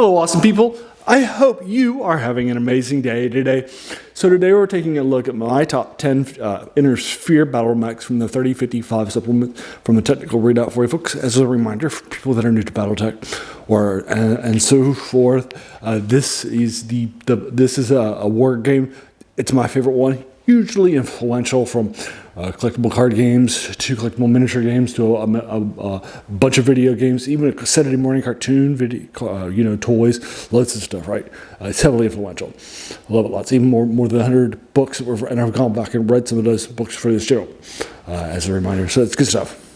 Hello, awesome people. I hope you are having an amazing day today. So today we're taking a look at my top 10 Inner Sphere BattleMechs from the 3055 supplement from the technical readout for you folks. As a reminder for people that are new to BattleTech or and so forth, this is a war game. It's my favorite one. Hugely influential from collectible card games to collectible miniature games to a bunch of video games, even a Saturday morning cartoon video, toys, loads of stuff, right? It's heavily influential. I love it lots, even more than 100 books, and I've gone back and read some of those books for this channel as a reminder. So it's good stuff.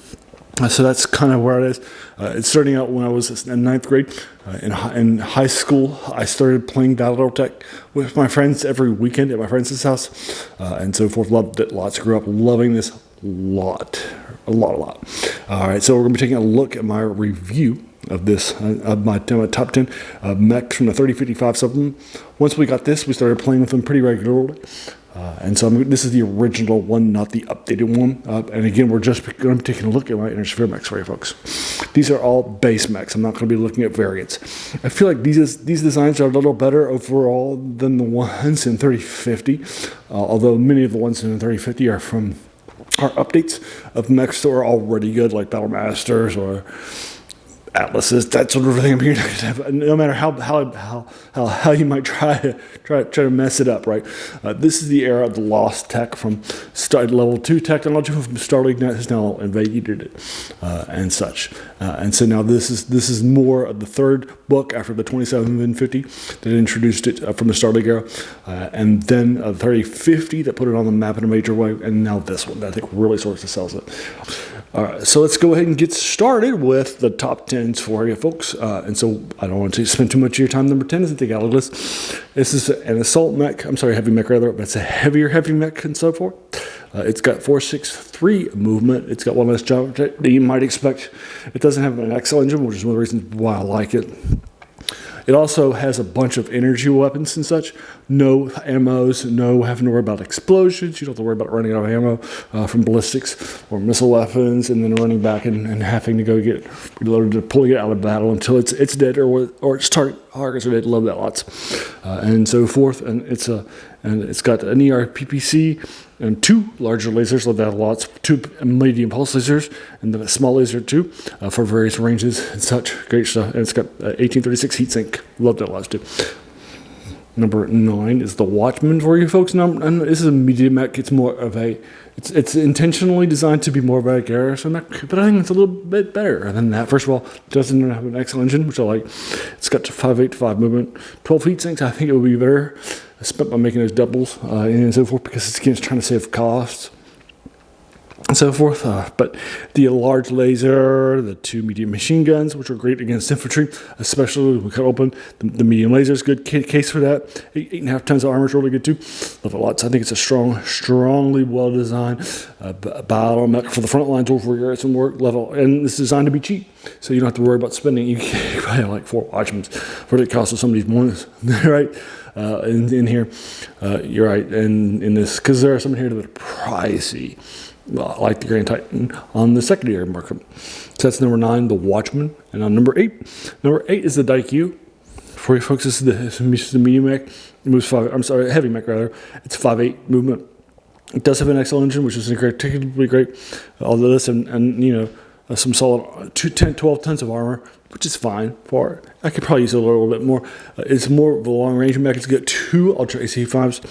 So that's kind of where it is. It's starting out when I was in 9th grade. In high school, I started playing BattleTech with my friends every weekend at my friend's house, and so forth. Loved it lots. Grew up loving this a lot. All right, so we're going to be taking a look at my review of this, of my top 10 mechs from the 3055 supplement. Once we got this, we started playing with them pretty regularly. And so this is the original one, not the updated one. And again, we're just going to be taking a look at my Inner Sphere mechs for you folks. These are all base mechs. I'm not going to be looking at variants. I feel like these designs are a little better overall than the ones in 3050. Although many of the ones in 3050 are updates of mechs that are already good, like Battle Masters or Atlases, that sort of thing. No matter how you might try to mess it up, right? This is the era of the lost tech from level 2 technology from StarLeague.net has now invaded it and such. And so now this is more of the third book after the 2750 that introduced it from the StarLeague era, and then 3050 that put it on the map in a major way, and now this one that I think really sort of sells it. All right, so let's go ahead and get started with the top 10s for you folks. And so I don't want to spend too much of your time. Number 10 is the Galilus. This is an assault mech. I'm sorry, heavy mech rather, but it's a heavy mech and so forth. It's got 463 movement. It's got one less jump that you might expect. It doesn't have an Excel engine, which is one of the reasons why I like it. It also has a bunch of energy weapons and such. No ammos, no having to worry about explosions. You don't have to worry about running out of ammo from ballistics or missile weapons and then running back and having to go get reloaded or pulling it out of battle until it's dead or its targets are dead. Love that lots. And so forth. And it's got an ER PPC and 2 larger lasers, love that lots, 2 medium pulse lasers, and then a small laser too, for various ranges and such. Great stuff. And it's got 1836 heatsink. Love that lots too. Number 9 is the Watchman for you folks. And this is a medium mech. It's more of it's intentionally designed to be more of a garrison mech, but I think it's a little bit better than that. First of all, it doesn't have an Excel engine, which I like. It's got 585 movement, 12 heatsinks. I think it would be better spent by making those doubles and so forth, because it's trying to save costs and so forth. But the large laser, the 2 medium machine guns, which are great against infantry, especially when we cut open. The medium laser is good case for that. 8.5 tons of armor is really good too. Love it lots. I think it's a strongly well designed battle mech for the front lines over here at some work level, and it's designed to be cheap, so you don't have to worry about spending. You can probably have like 4 Watchmans for the cost of some of these bonus, right? In here, you're right, and in this, because there are some here that are pricey, like the Grand Titan on the secondary market. So that's number 9, the Watchman. And on number 8 is the Daikyu. For you folks, this is the medium mech. It moves heavy mech rather. It's 5.8 movement. It does have an Excel engine, which is particularly great. Although this and some solid 12 tons of armor, which is fine for it. I could probably use it a little bit more. It's more of a long range mech. It's got 2 Ultra AC5s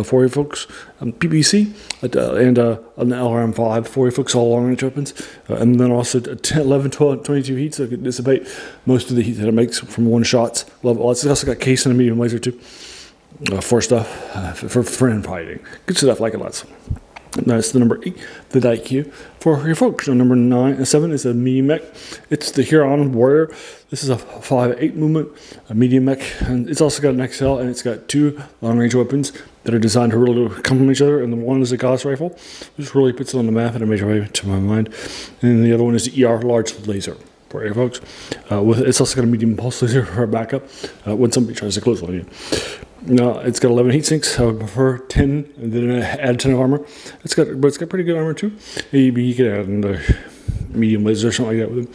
for you folks, PPC, and an LRM5 for you folks, all long range weapons. And then also 10, 11, 12, 22 heats, so it can dissipate most of the heat that it makes from one shots. Love it. It's also got case and a medium laser too for stuff, for friend fighting. Good stuff, like it lots. That's the number 8, the Daikyu for your folks. Number 7 is a medium mech. It's the Huron Warrior. This is a 5.8 movement, a medium mech, and it's also got an XL, and it's got 2 long-range weapons that are designed to really complement each other. And the one is a Gauss rifle, which really puts it on the map in a major way, to my mind. And the other one is the ER large laser for your folks. It's also got a medium pulse laser for backup when somebody tries to close on you. No, it's got 11 heat sinks. I would prefer 10, and then add 10 of armor. It's got pretty good armor too. Maybe you could add another medium laser or something like that with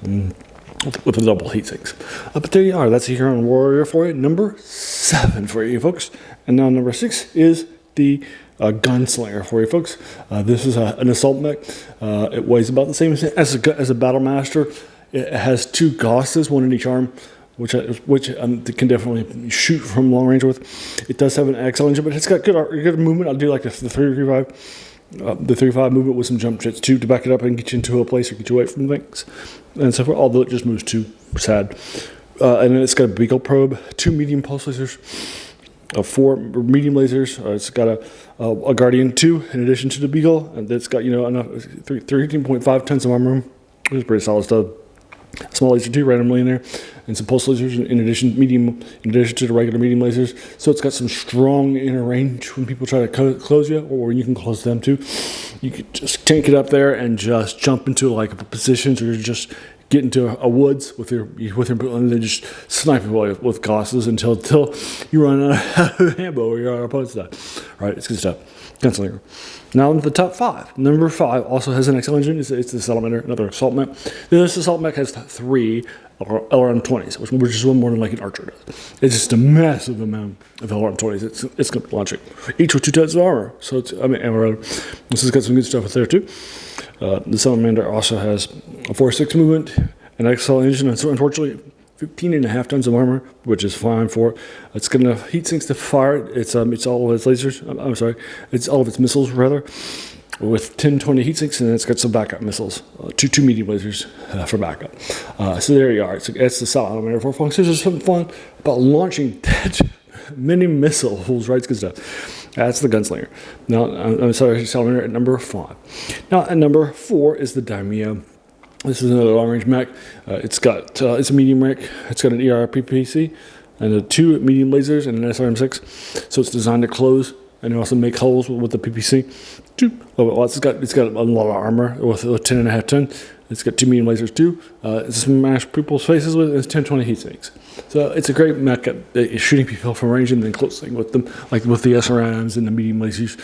it. with the double heat sinks. But there you are. That's a Huron Warrior for you. Number 7 for you folks. And now number 6 is the Gunslinger for you folks. This is an assault mech. It weighs about the same as a Battle Master. It has 2 Gosses, one in each arm, which can definitely shoot from long range with. It does have an XL engine, but it's got good movement. I'll do like the 335. The 3.5 movement with some jump jets too to back it up and get you into a place or get you away from things and so forth, although it just moves too sad. And then it's got a beagle probe, 2 medium pulse lasers, 4 medium lasers. It's got a Guardian 2 in addition to the beagle, and it's got enough 13.5 tons of armor room, which is pretty solid stuff. Small laser 2 randomly in there, and some pulse lasers in addition to the regular medium lasers. So it's got some strong inner range when people try to close you, or when you can close them too. You could just tank it up there and just jump into like positions, or just get into a woods with your and then just snipe people with Gosses until you run out of ammo or your opponent's die. Right, it's good stuff. Gunslinger. Now the top 5. Number 5 also has an XL engine. It's the Salamander, another assault mech. This assault mech has 3 LRM-20s, which is one more than like an Archer does. It's just a massive amount of LRM-20s. It's going to be launching, each with 2 tons of armor. So this has got some good stuff with there too. The Salamander also has a 4.6 movement, an XL engine, and so unfortunately 15.5 tons of armor, which is fine for it. It's got enough heat sinks to fire it. It's all of its lasers. I'm sorry, it's all of its missiles rather, with 10-20 heat sinks, and it's got some backup missiles, two medium lasers for backup. So there you are. It's the Salamander for folks. There's something fun about launching that many missiles, right? It's good stuff. That's the Gunslinger. Now I'm sorry, Salamander at number 5. Now at number 4 is the Daimyo. This is another long-range mech. It's a medium mech. It's got an ERPPC and 2 medium lasers and an SRM6. So it's designed to close and also make holes with the PPC. It's got a lot of armor with 10.5 ton. It's got 2 medium lasers too. It's smash people's faces with. It's 10-20 heat sinks. So it's a great mech at shooting people from range and then closing with them, like with the SRMs and the medium lasers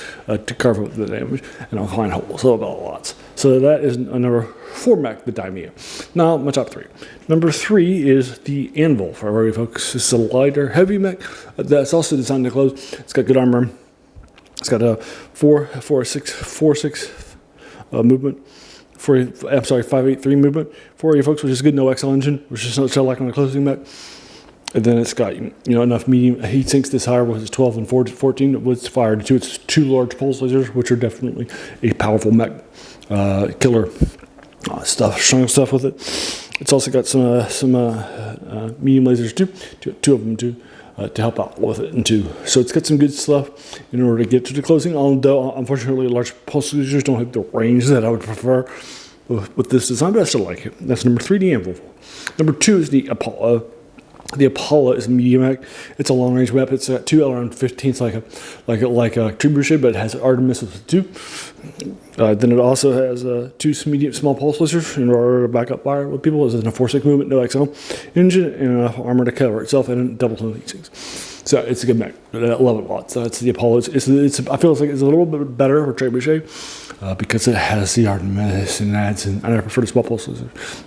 to carve up the damage and I'll find holes. So about lots. So that is a number 4 mech, the Daimyo. Now my top 3. Number 3 is the Anvil for our folks. It's a lighter, heavy mech that's also designed to close. It's got good armor. It's got a 4.6 movement. 5.83 movement for you folks, which is good. No XL engine, which is not like on a closing mech. And then it's got enough medium heat sinks this higher, with 12 and 14. It was fired to its 2 large pulse lasers, which are definitely a powerful mech killer strong stuff with it. It's also got some medium lasers too, 2 of them too. To help out with it, and 2. So it's got some good stuff in order to get to the closing, although unfortunately large pulse lasers don't have the range that I would prefer with this design, but I still like it. That's number 3, the Anvil. Number 2 is the Apollo. The Apollo is a medium mech. It's a long range weapon. It's got 2 LRM-15s like a trebuchet, but it has Artemis with 2. Then it also has 2 medium small pulse lasers in order to back up fire with people. It's a 4.6 movement, no XL engine, and enough armor to cover itself, and double tone heat sinks. So it's a good mech. I love it a lot. So it's the Apollo. I feel like it's a little bit better for trebuchet because it has the Artemis and adds, and I prefer the small pulse lasers.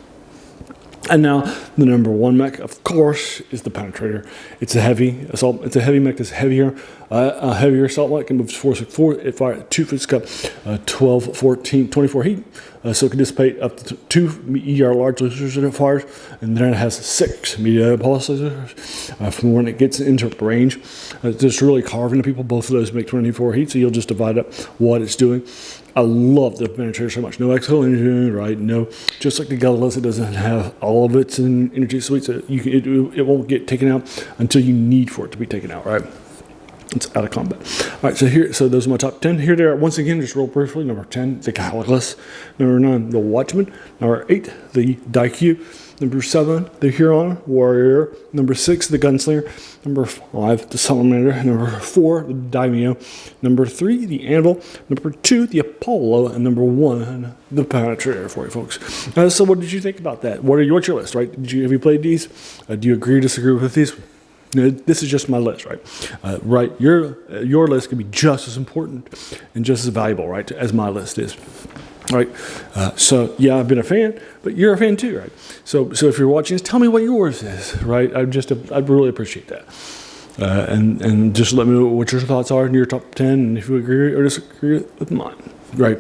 And now the number 1 mech, of course, is the Penetrator. It's a heavy assault. It's a heavy mech that's heavier, a heavier assault mech. It moves 4.64. It fires 2. It's got 12, 14, 24 heat, so it can dissipate up to 2 ER large lasers that it fires, and then it has 6 medium pulse lasers from when it gets into range. It's just really carving the people. Both of those make 24 heat, so you'll just divide up what it's doing. I love the Penetrator so much. No XL engine, right? No, just like the Galileo, it doesn't have all of its energy suite, so it won't get taken out until you need for it to be taken out, right? It's out of combat. All right, so those are my top 10. Here they are once again, just real briefly. Number 10, the Calicus. Number 9, the Watchman. Number 8, the Daikyu. Number 7, the Huron Warrior. Number 6, the Gunslinger. Number 5, the Salamander. Number 4, the Daimyo. Number 3, the Anvil. Number 2, the Apollo. And number 1, the Penetrator for you folks. So what did you think about that? What's your list, right? Have you played these? Do you agree or disagree with these? This is just my list, right? Right, your list can be just as important and just as valuable, right, as my list is. Right, so yeah, I've been a fan, but you're a fan too, right? So if you're watching this, tell me what yours is, right? I'd really appreciate that, and just let me know what your thoughts are in your top 10, and if you agree or disagree with mine, right?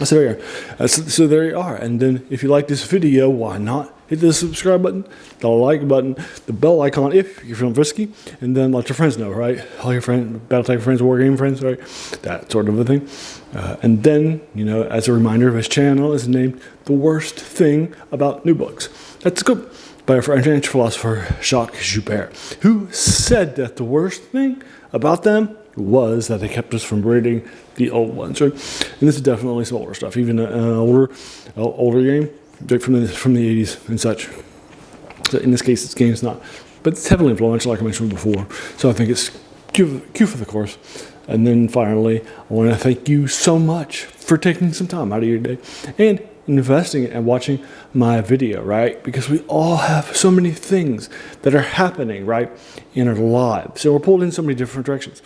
So there you are. So there you are. And then if you like this video, why not hit the subscribe button, the like button, the bell icon if you're feeling frisky, and then let your friends know, right? All your friends, BattleTech friends, wargame friends, right? That sort of a thing. And then, as a reminder, this channel is named The Worst Thing About New Books. That's good. By a French philosopher, Jacques Joubert, who said that the worst thing about them was that they kept us from reading the old ones, right? And this is definitely some older stuff, even an older game from the 80s and such. So in this case, this game's not, but it's heavily influential, like I mentioned before. So I think it's cue for the course. And then finally, I want to thank you so much for taking some time out of your day and investing and watching my video, right? Because we all have so many things that are happening, right, in our lives. So we're pulled in so many different directions.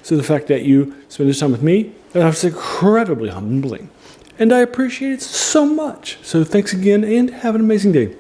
So the fact that you spend this time with me, that's incredibly humbling. And I appreciate it so much. So thanks again and have an amazing day.